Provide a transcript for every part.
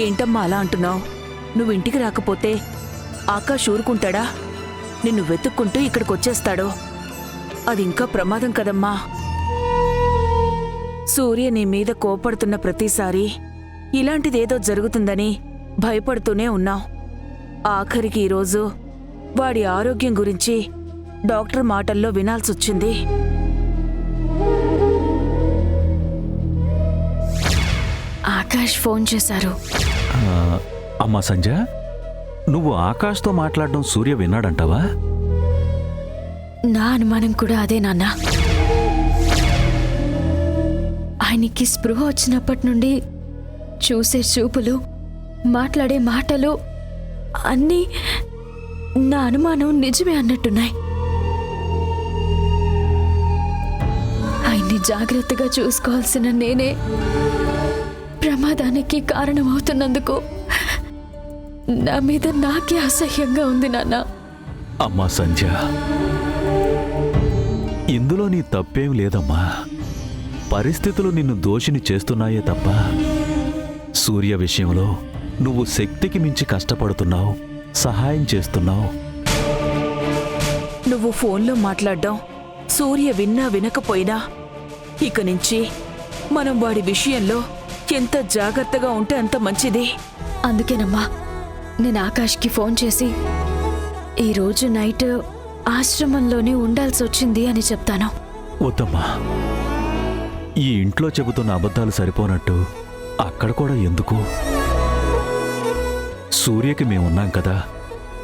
ఏంటమ్మా అలా అంటున్నావు? నువ్వు ఇంటికి రాకపోతే ఆకాష్ ఊరుకుంటాడా? నిన్ను వెతుక్కుంటూ ఇక్కడికొచ్చేస్తాడు. అది ఇంకా ప్రమాదం కదమ్మా. సూర్య నీ మీద కోపడుతున్న ప్రతిసారి ఇలాంటిదేదో జరుగుతుందని భయపడుతూనే ఉన్నావు. ఆఖరికి ఈరోజు వాడి ఆరోగ్యం గురించి డాక్టర్ మాటల్లో వినాల్సొచ్చింది. ఆకాష్ ఫోన్ చేశారు. అమ్మా సంజ, నువ్వు ఆకాష్తో మాట్లాడడం సూర్య విన్నాడంటావా? నా అనుమానం కూడా అదే నాన్న. ఆయనకి స్పృహ వచ్చినప్పటి నుండి చూసే చూపులు, మాట్లాడే మాటలు అన్నీ నా అనుమానం నిజమే అన్నట్టున్నాయి. ఆయన్ని జాగ్రత్తగా చూసుకోవాల్సిన నేనే ప్రమాదానికి కారణమవుతున్నందుకు నా మీద నాకే అసహ్యంగా ఉంది నాన్న. అమ్మా సంజ, ఇందులో నీ తప్పేం లేదమ్మా. పరిస్థితులు నిన్ను దోషిని చేస్తున్నాయే తప్ప సూర్య విషయంలో నువ్వు శక్తికి మించి కష్టపడుతున్నావు, సహాయం చేస్తున్నావు. నువ్వు ఫోన్లో మాట్లాడ్డం సూర్య విన్నా వినకపోయినా ఇక నుంచి మనం వాడి విషయంలో ఎంత జాగ్రత్తగా ఉంటే అంత మంచిది. అందుకేనమ్మా నేను ఆకాష్కి ఫోన్ చేసి ఈరోజు నైట్ ఆశ్రమంలోనే ఉండాల్సి వచ్చింది అని చెప్తాను. వద్దమ్మా, ఈ ఇంట్లో చెబుతున్న అబద్ధాలు సరిపోనట్టు అక్కడ కూడా ఎందుకు? సూర్యకి మేమున్నాం కదా,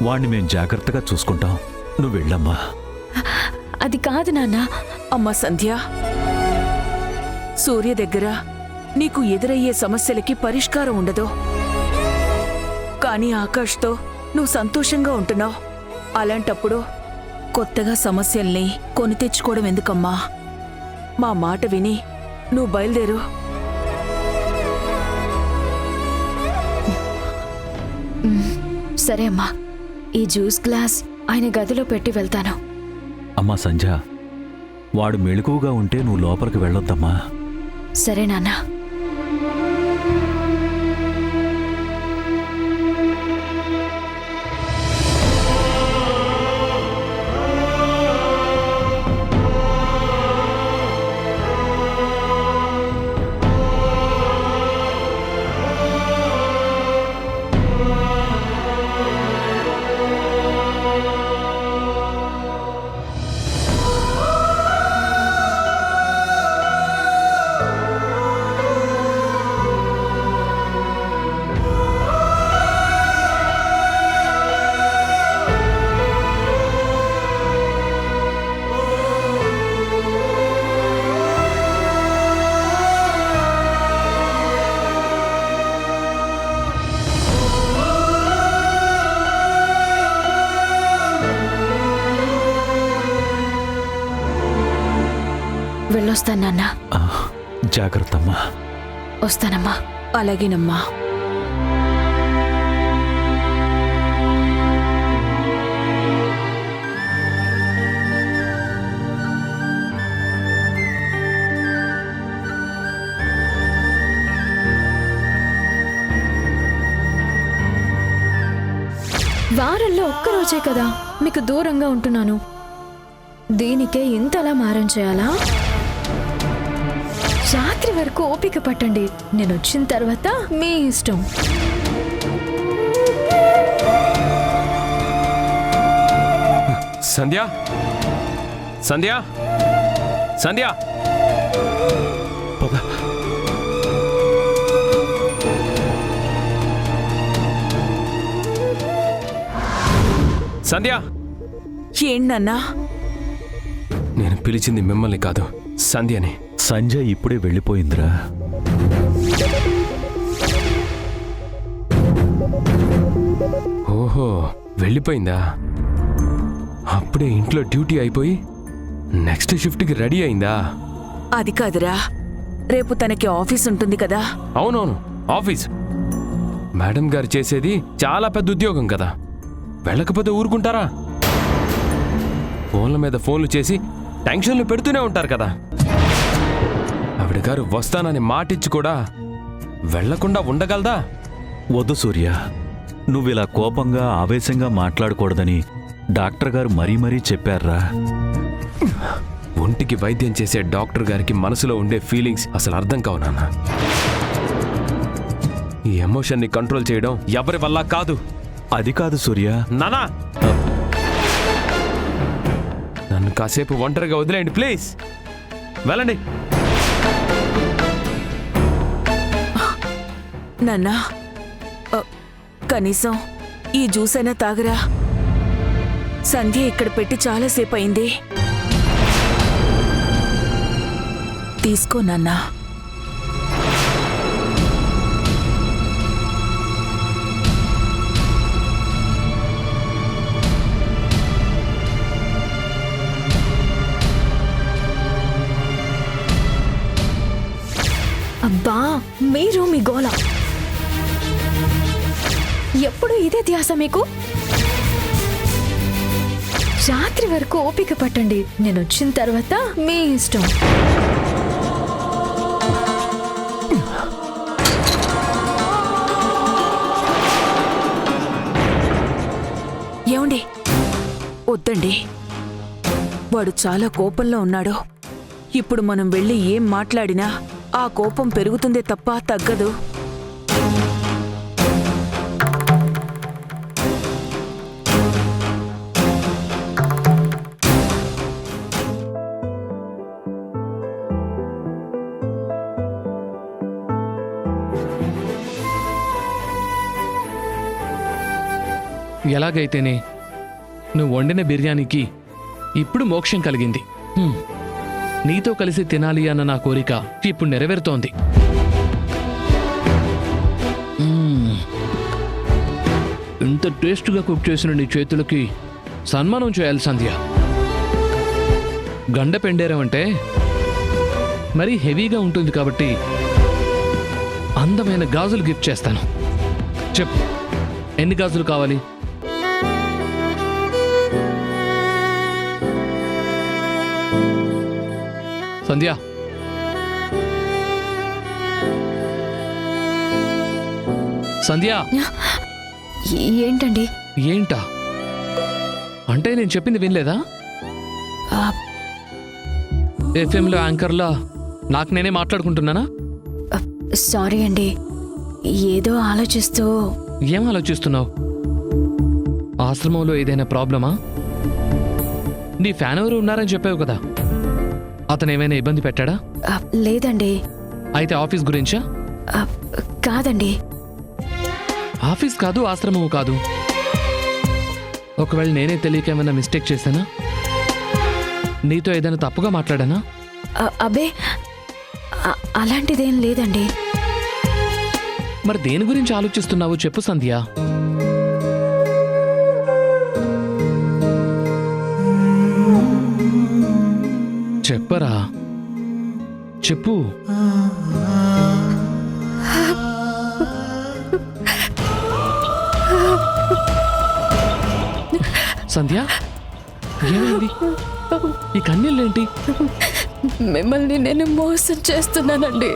వాణ్ణి మేం జాగ్రత్తగా చూసుకుంటాం. నువ్వు వెళ్ళమ్మా. అది కాదు నాన్న. అమ్మా సంధ్య, సూర్య దగ్గర నీకు ఎదురయ్యే సమస్యలకి పరిష్కారం ఉండదు. కానీ ఆకాష్తో నువ్వు సంతోషంగా ఉంటున్నావు. అలాంటప్పుడు కొత్తగా సమస్యల్ని కొని తెచ్చుకోవడం ఎందుకమ్మా? మా మాట విని నువ్వు బయలుదేరు. సరే అమ్మా, ఈ జ్యూస్ గ్లాస్ ఆయన గదిలో పెట్టి వెళ్తాను. అమ్మా సంజ, వాడు మెళుకువగా ఉంటే నువ్వు లోపలికి వెళ్ళొద్దమ్మా. సరే నాన్న. వెళ్ళొస్తాను నాన్న. జాగ్రత్త అమ్మా. వస్తానమ్మా. అలాగేనమ్మా. వారంలో ఒక్కరోజే కదా మీకు దూరంగా ఉంటున్నాను. దీనికే ఇంతలా మారం చేయాలా? రాత్రి వరకు ఓపిక పట్టండి. నేను వచ్చిన తర్వాత మీ ఇష్టం. సంధ్య, సంధ్య, సంధ్య, పద. సంధ్య. ఏంటన్నా? నేను పిలిచింది మిమ్మల్ని కాదు, సంధ్యని. సంజయ్ ఇప్పుడే వెళ్ళిపోయిందిరా. ఓహో, వెళ్ళిపోయిందా? అప్పుడే ఇంట్లో డ్యూటీ అయిపోయి నెక్స్ట్ షిఫ్ట్కి రెడీ అయిందా? అది కాదురా, రేపు తనకి ఆఫీస్ ఉంటుంది కదా. అవునవును, ఆఫీస్. మేడం గారు చేసేది చాలా పెద్ద ఉద్యోగం కదా. వెళ్ళకపోతే ఊరుకుంటారా? ఫోన్ల మీద ఫోన్లు చేసి టెన్షన్లు పెడుతూనే ఉంటారు కదా. ఆవిడ గారు వస్తానని మాటిచ్చి కూడా వెళ్లకుండా ఉండగలదా? వద్దు సూర్య, నువ్విలా కోపంగా ఆవేశంగా మాట్లాడకూడదని డాక్టర్ గారు మరీ మరీ చెప్పారా. ఒంటికి వైద్యం చేసే డాక్టర్ గారికి మనసులో ఉండే ఫీలింగ్స్ అసలు అర్థం కావు నాన్న. ఈ ఎమోషన్ని కంట్రోల్ చేయడం ఎవరి వల్ల కాదు. అది కాదు సూర్య. నానా, నన్ను కాసేపు ఒంటరిగా వదిలేయండి ప్లీజ్. వెళ్ళండి. నాన్నా, కనీసం ఈ జ్యూస్ అయినా తాగరా. సంధ్య ఇక్కడ పెట్టి చాలాసేపు అయింది. తీసుకో నాన్నా. అబ్బా, మీరు మీ గోల ఎప్పుడు ఇదే ధ్యాస మీకు. రాత్రి వరకు ఓపిక పట్టండి, నేను వచ్చిన తర్వాత మీ ఇష్టం. ఏమండి, వద్దండి. వాడు చాలా కోపంలో ఉన్నాడు. ఇప్పుడు మనం వెళ్ళి ఏం మాట్లాడినా ఆ కోపం పెరుగుతుందే తప్ప తగ్గదు. ఎలాగైతేనే నువ్వు వండిన బిర్యానీకి ఇప్పుడు మోక్షం కలిగింది. నీతో కలిసి తినాలి అన్న నా కోరిక ఇప్పుడు నెరవేరుతోంది. ఇంత టేస్ట్గా కుక్ చేసిన నీ చేతులకి సన్మానం చేయాలి సంధ్య. గండ పెండేరం అంటే మరీ హెవీగా ఉంటుంది కాబట్టి అందమైన గాజులు గిఫ్ట్ చేస్తాను. చెప్పు, ఎన్ని గాజులు కావాలి? సంధ్య, సంధ్య. ఏంటండి? ఏంటా అంటే నేను చెప్పింది వినలేదా? ఎఫ్ఎంలో యాంకర్లా నాకు నేనే మాట్లాడుకుంటున్నానా? సారీ అండి, ఏదో ఆలోచిస్తూ. ఏం ఆలోచిస్తున్నావు? ఆశ్రమంలో ఏదైనా ప్రాబ్లమా? నీ ఫ్యాన్ ఎవరు ఉన్నారని చెప్పావు కదా, అతను ఏమైనా ఇబ్బంది పెట్టాడా? లేదండి. అయితే ఆఫీస్ గురించా? కాదండి. ఆఫీస్ కాదు, ఆశ్రమము కాదు. ఒకవేళ నేనే తెలియక ఏమైనా మిస్టేక్ చేశానా? నీతో ఏదైనా తప్పుగా మాట్లాడానా? అబ్బే, అలాంటిదేం లేదండి. మరి దేని గురించి ఆలోచిస్తున్నావు చెప్పు సంధ్య. చెప్పరా, చెప్పు. సంధ్య, ఏమైంది? ఈ కన్నీళ్ళేంటి? మిమ్మల్ని నేను మోసం చేస్తున్నానండి.